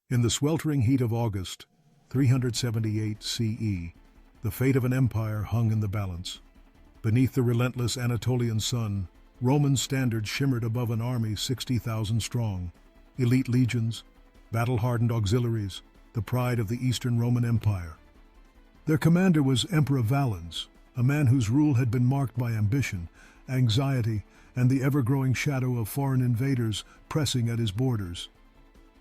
In the sweltering heat of August, 378 CE, the fate of an empire hung in the balance. Beneath the relentless Anatolian sun, Roman standards shimmered above an army 60,000 strong. Elite legions, battle-hardened auxiliaries, the pride of the Eastern Roman Empire. Their commander was Emperor Valens, a man whose rule had been marked by ambition, anxiety, and the ever-growing shadow of foreign invaders pressing at his borders.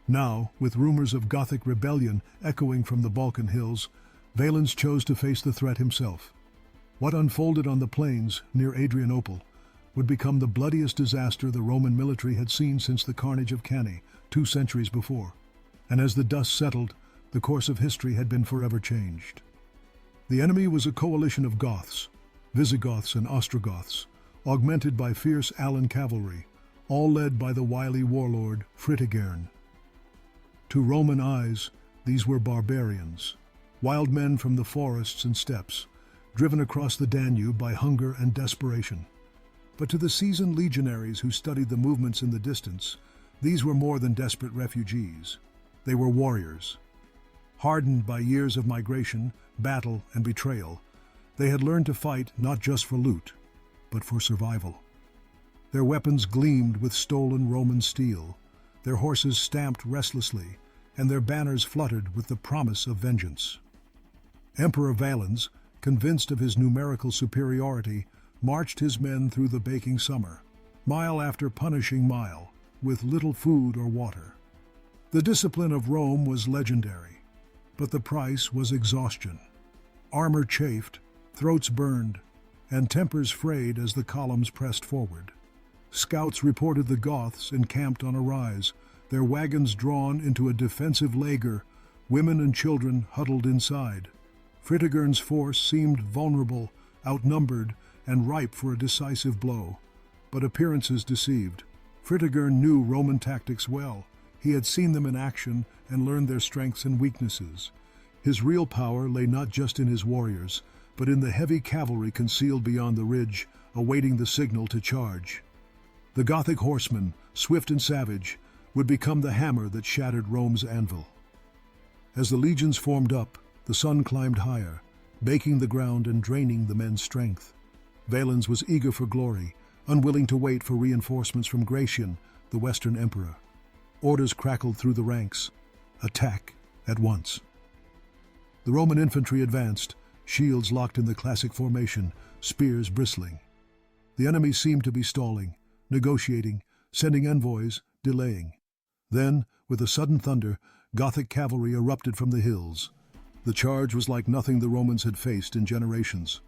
Now, with rumors of Gothic rebellion echoing from the Balkan hills, Valens chose to face the threat himself. What unfolded on the plains near Adrianople would become the bloodiest disaster the Roman military had seen since the carnage of Cannae 2 centuries before. And as the dust settled, the course of history had been forever changed. The enemy was a coalition of Goths, Visigoths and Ostrogoths, augmented by fierce Allan cavalry, all led by the wily warlord Fritigern. To Roman eyes, these were barbarians, wild men from the forests and steppes, driven across the Danube by hunger and desperation. But to the seasoned legionaries who studied the movements in the distance, these were more than desperate refugees. They were warriors. Hardened by years of migration, battle, and betrayal, they had learned to fight not just for loot, but for survival. Their weapons gleamed with stolen Roman steel, their horses stamped restlessly, and their banners fluttered with the promise of vengeance. Emperor Valens, convinced of his numerical superiority, marched his men through the baking summer, mile after punishing mile, with little food or water. The discipline of Rome was legendary, but the price was exhaustion. Armor chafed, throats burned, and tempers frayed as the columns pressed forward. Scouts reported the Goths encamped on a rise, their wagons drawn into a defensive lager, women and children huddled inside. Fritigern's force seemed vulnerable, outnumbered, and ripe for a decisive blow. But appearances deceived. Fritigern knew Roman tactics well. He had seen them in action and learned their strengths and weaknesses. His real power lay not just in his warriors, but in the heavy cavalry concealed beyond the ridge, awaiting the signal to charge. The Gothic horsemen, swift and savage, would become the hammer that shattered Rome's anvil. As the legions formed up, the sun climbed higher, baking the ground and draining the men's strength. Valens was eager for glory, unwilling to wait for reinforcements from Gratian, the Western emperor. Orders crackled through the ranks. Attack at once. The Roman infantry advanced, shields locked in the classic formation, spears bristling. The enemy seemed to be stalling, negotiating, sending envoys, delaying. Then, with a sudden thunder, Gothic cavalry erupted from the hills. The charge was like nothing the Romans had faced in generations.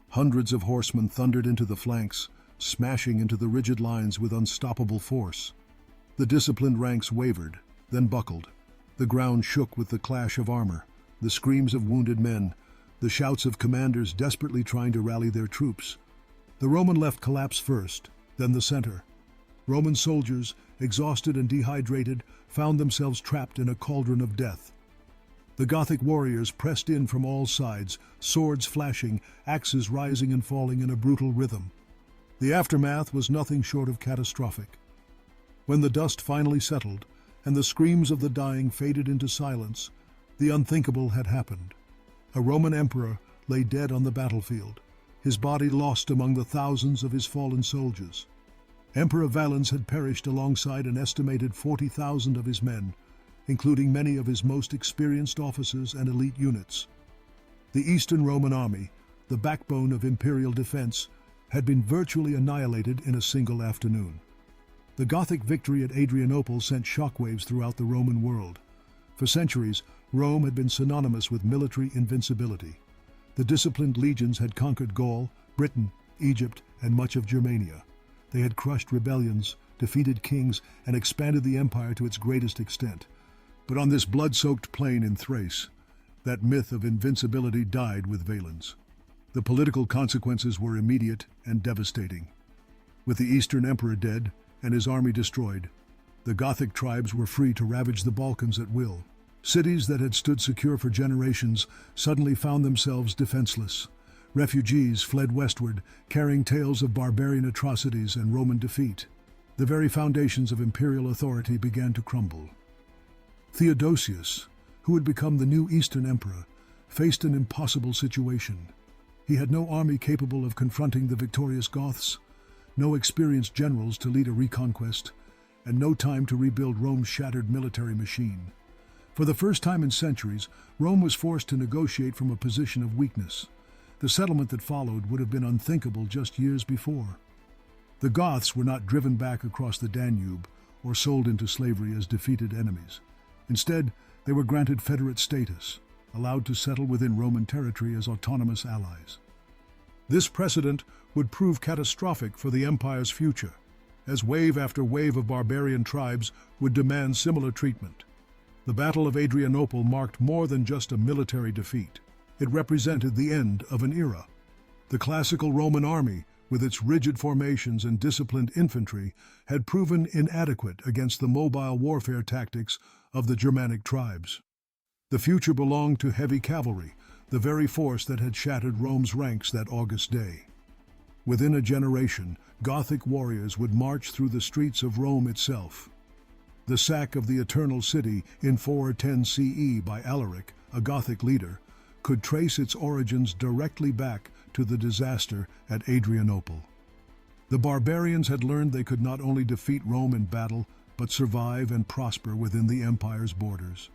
Hundreds of horsemen thundered into the flanks, smashing into the rigid lines with unstoppable force. The disciplined ranks wavered, then buckled. The ground shook with the clash of armor, the screams of wounded men, the shouts of commanders desperately trying to rally their troops. The Roman left collapsed first, then the center. Roman soldiers, exhausted and dehydrated, found themselves trapped in a cauldron of death. The Gothic warriors pressed in from all sides, swords flashing, axes rising and falling in a brutal rhythm. The aftermath was nothing short of catastrophic. When the dust finally settled, and the screams of the dying faded into silence, the unthinkable had happened. A Roman emperor lay dead on the battlefield, his body lost among the thousands of his fallen soldiers. Emperor Valens had perished alongside an estimated 40,000 of his men, including many of his most experienced officers and elite units. The Eastern Roman army, the backbone of imperial defense, had been virtually annihilated in a single afternoon. The Gothic victory at Adrianople sent shockwaves throughout the Roman world. For centuries, Rome had been synonymous with military invincibility. The disciplined legions had conquered Gaul, Britain, Egypt, and much of Germania. They had crushed rebellions, defeated kings, and expanded the empire to its greatest extent. But on this blood-soaked plain in Thrace, that myth of invincibility died with Valens. The political consequences were immediate and devastating. With the Eastern Emperor dead and his army destroyed, the Gothic tribes were free to ravage the Balkans at will. Cities that had stood secure for generations suddenly found themselves defenseless. Refugees fled westward, carrying tales of barbarian atrocities and Roman defeat. The very foundations of imperial authority began to crumble. Theodosius, who had become the new Eastern emperor, faced an impossible situation. He had no army capable of confronting the victorious Goths, no experienced generals to lead a reconquest, and no time to rebuild Rome's shattered military machine. For the first time in centuries, Rome was forced to negotiate from a position of weakness. The settlement that followed would have been unthinkable just years before. The Goths were not driven back across the Danube or sold into slavery as defeated enemies. Instead, they were granted federate status, allowed to settle within Roman territory as autonomous allies. This precedent would prove catastrophic for the empire's future, as wave after wave of barbarian tribes would demand similar treatment. The Battle of Adrianople marked more than just a military defeat. It represented the end of an era. The classical Roman army, with its rigid formations and disciplined infantry, had proven inadequate against the mobile warfare tactics of the Germanic tribes. The future belonged to heavy cavalry, the very force that had shattered Rome's ranks that August day. Within a generation, Gothic warriors would march through the streets of Rome itself. The sack of the Eternal City in 410 CE by Alaric, a Gothic leader, could trace its origins directly back to the disaster at Adrianople. The barbarians had learned they could not only defeat Rome in battle, but survive and prosper within the empire's borders.